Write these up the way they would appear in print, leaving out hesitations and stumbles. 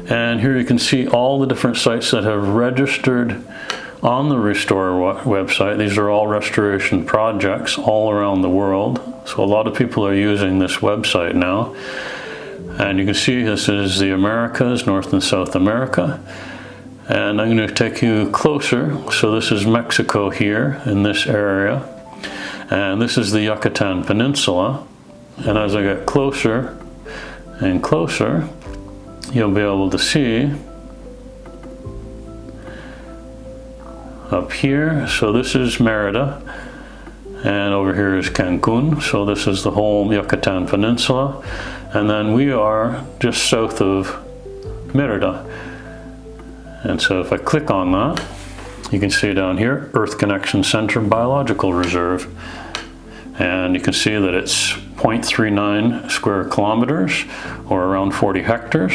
And here you can see all the different sites that have registered on the Restor website. These are all restoration projects all around the world. So a lot of people are using this website now. And you can see this is the Americas, North and South America. And I'm going to take you closer. So this is Mexico here in this area. And this is the Yucatan Peninsula. And as I get closer and closer, you'll be able to see up here. So this is Merida, and over here is Cancun. So this is the whole Yucatan Peninsula. And then we are just south of Merida. And so if I click on that, you can see down here, Earth Connection Center Biological Reserve. And you can see that it's 0.39 square kilometers, or around 40 hectares.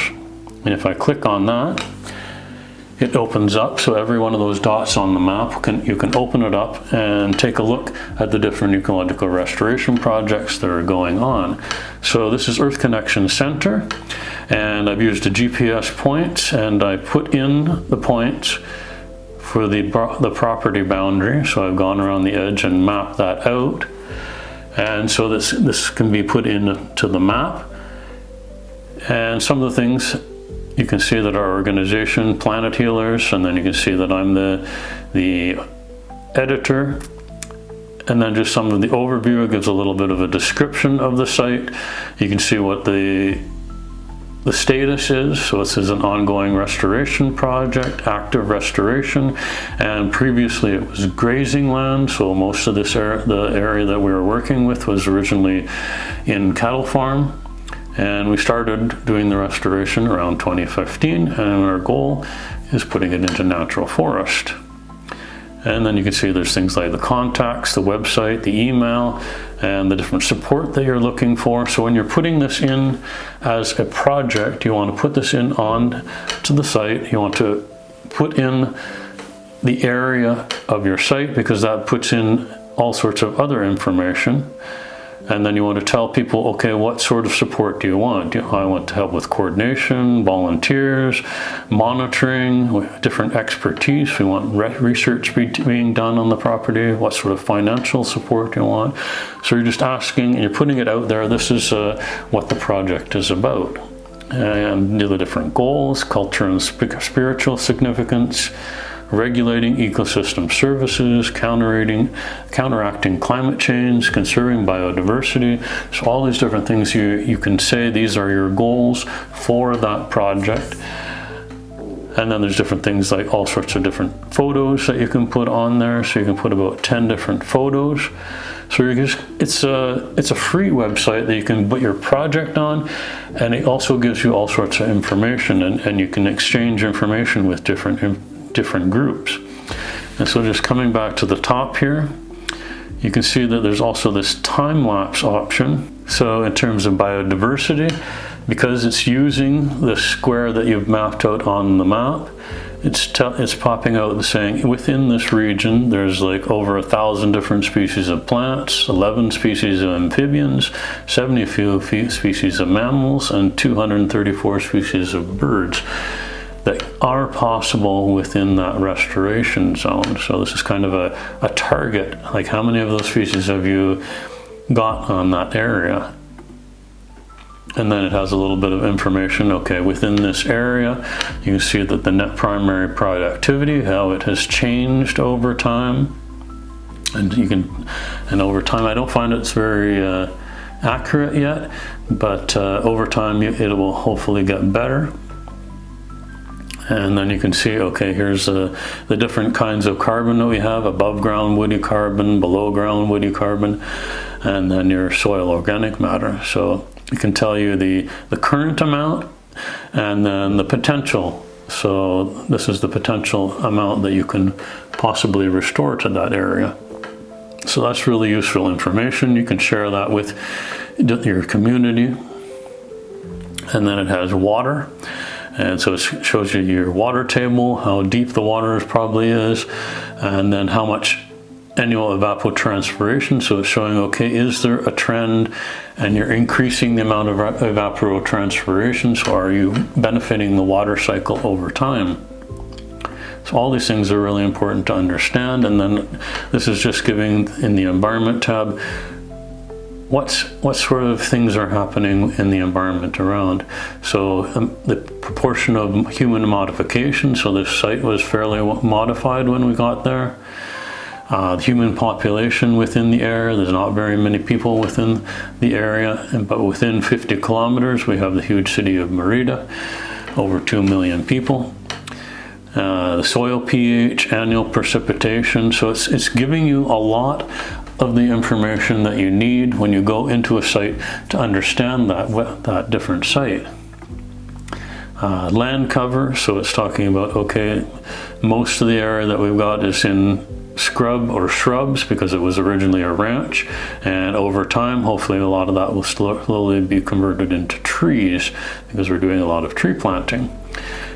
And if I click on that, it opens up. So every one of those dots on the map, you can open it up and take a look at the different ecological restoration projects that are going on. So this is Earth Connection Center, and I've used a GPS point, and I put in the points for the property boundary. So I've gone around the edge and mapped that out. And so this can be put into the map. And some of the things, you can see that our organization, Planet Healers, and then you can see that I'm the editor. And then just some of the overview, it gives a little bit of a description of the site. You can see what the status is. So this is an ongoing restoration project, active restoration, and previously it was grazing land. So most of this the area that we were working with was originally in cattle farm, and we started doing the restoration around 2015, and our goal is putting it into natural forest. And then you can see there's things like the contacts, the website, the email, and the different support that you're looking for. So when you're putting this in as a project, you want to put this in on to the site. You want to put in the area of your site, because that puts in all sorts of other information. And then you want to tell people, okay, what sort of support do you want? I want to help with coordination, volunteers, monitoring, different expertise. We want research being done on the property. What sort of financial support do you want? So you're just asking, and you're putting it out there. This is what the project is about. And the different goals, culture and spiritual significance, regulating ecosystem services, counteracting climate change, conserving biodiversity. So all these different things you can say these are your goals for that project. And then there's different things like all sorts of different photos that you can put on there. So you can put about 10 different photos. So it's a free website that you can put your project on, and it also gives you all sorts of information, and you can exchange information with different groups. And so just coming back to the top here, you can see that there's also this time-lapse option. So in terms of biodiversity, because it's using the square that you've mapped out on the map, it's popping out and saying within this region there's like over 1,000 different species of plants, 11 species of amphibians, 72 species of mammals, and 234 species of birds that are possible within that restoration zone. So this is kind of a target, like how many of those species have you got on that area? And then it has a little bit of information. Okay, within this area, you can see that the net primary productivity, how it has changed over time. And over time, I don't find it's very accurate yet, but over time it will hopefully get better. And then you can see, okay, here's the different kinds of carbon that we have: above ground woody carbon, below ground woody carbon, and then your soil organic matter. So it can tell you the current amount and then the potential. So this is the potential amount that you can possibly restore to that area. So that's really useful information. You can share that with your community. And then it has water. And so it shows you your water table, how deep the water probably is, and then how much annual evapotranspiration, so it's showing, okay, is there a trend and you're increasing the amount of evapotranspiration, so are you benefiting the water cycle over time? So all these things are really important to understand. And then this is just giving, in the environment tab, what sort of things are happening in the environment around. So the proportion of human modification, so this site was fairly modified when we got there. The human population within the area, there's not very many people within the area, but within 50 kilometers we have the huge city of Merida, over 2 million people. The soil pH, annual precipitation, so it's giving you a lot of the information that you need when you go into a site to understand that different site. Land cover, so it's talking about, okay, most of the area that we've got is in scrub or shrubs because it was originally a ranch, and over time hopefully a lot of that will slowly be converted into trees because we're doing a lot of tree planting.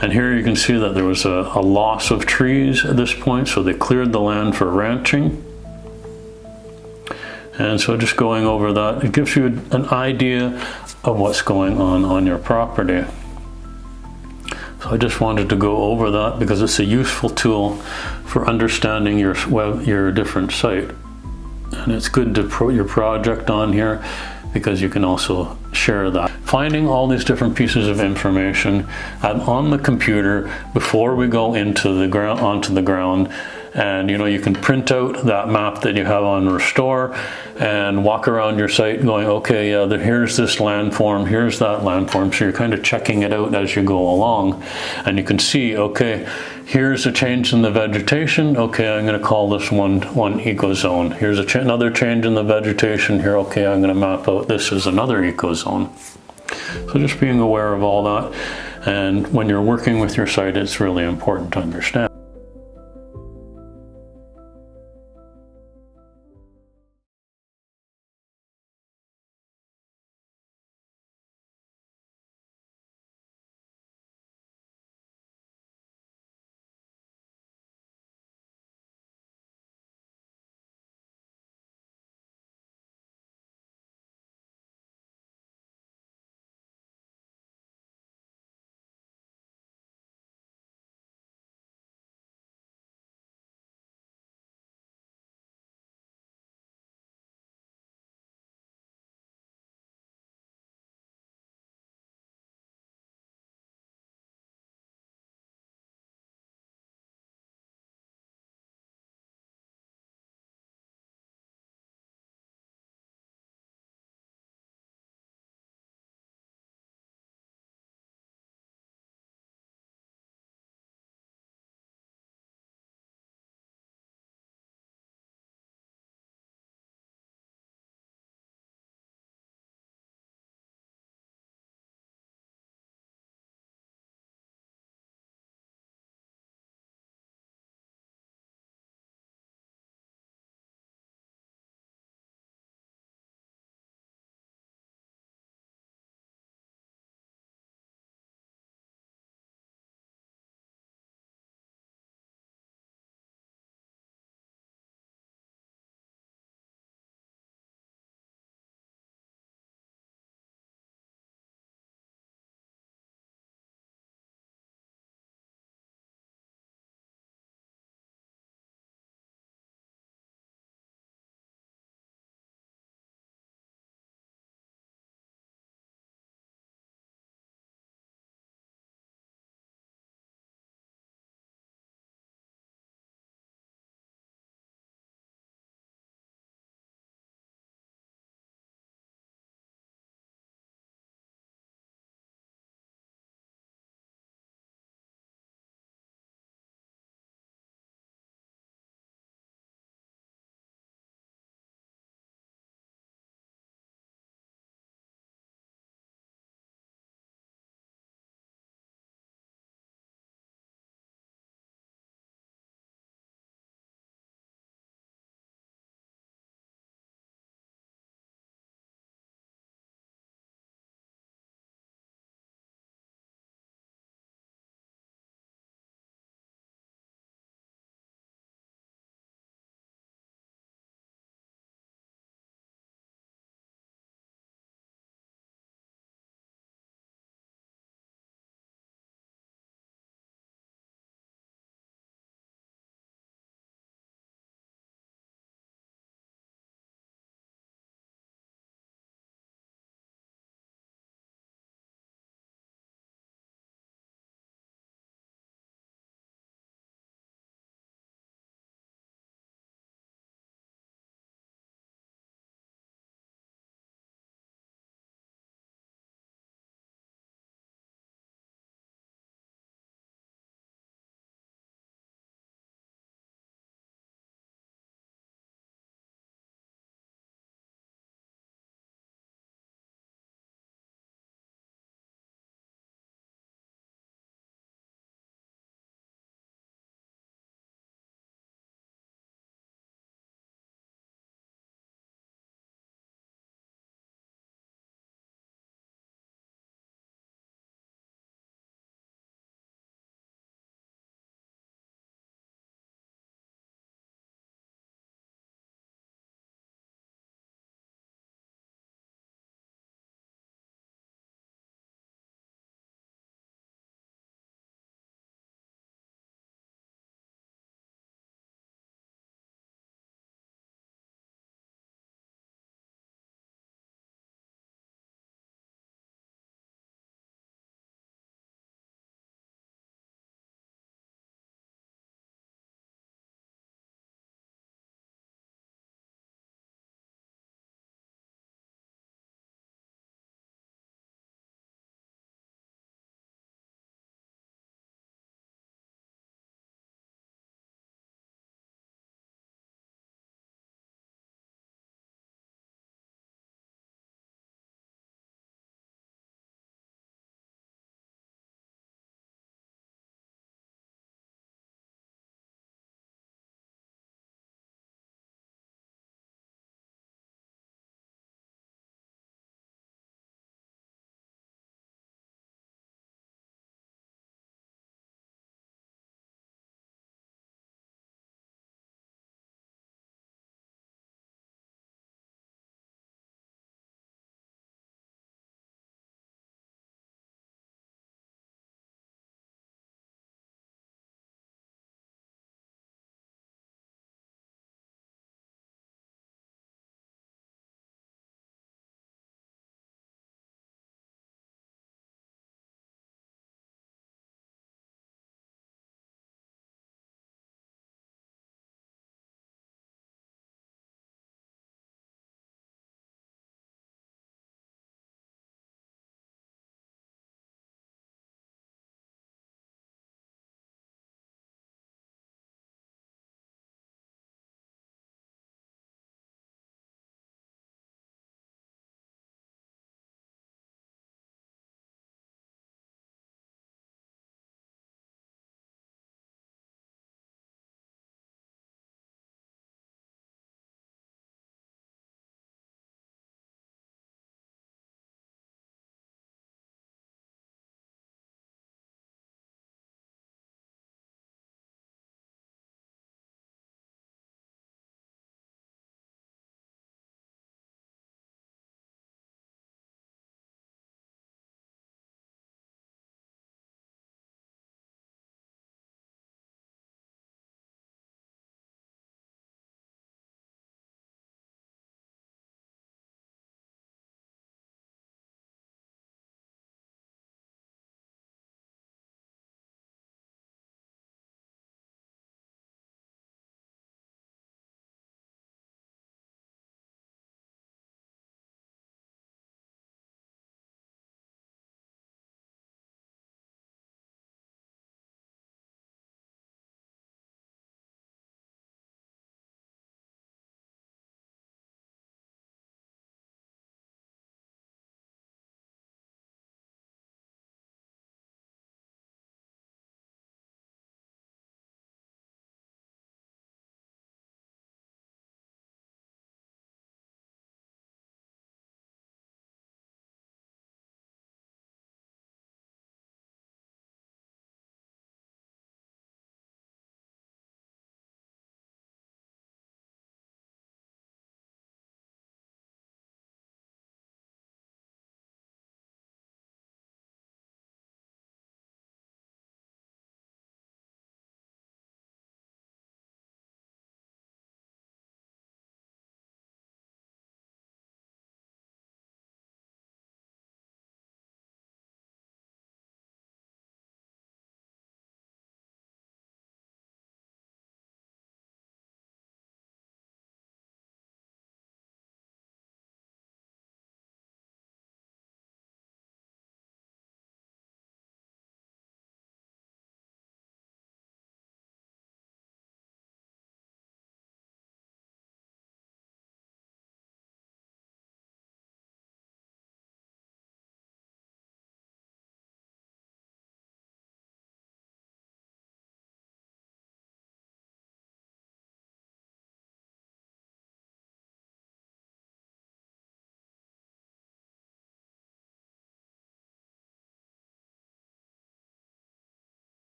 And here you can see that there was a loss of trees at this point, so they cleared the land for ranching. And so just going over that, it gives you an idea of what's going on your property. So I just wanted to go over that because it's a useful tool for understanding your different site. And it's good to put your project on here because you can also share that. Finding all these different pieces of information on the computer before we go into the ground, onto the ground. And you can print out that map that you have on Restor and walk around your site going, okay, yeah, here's this landform, here's that landform. So you're kind of checking it out as you go along. And you can see, okay, here's a change in the vegetation. Okay, I'm going to call this one ecozone. Here's another change in the vegetation here. Okay, I'm going to map out this as another ecozone. So just being aware of all that. And when you're working with your site, it's really important to understand.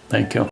Thank you.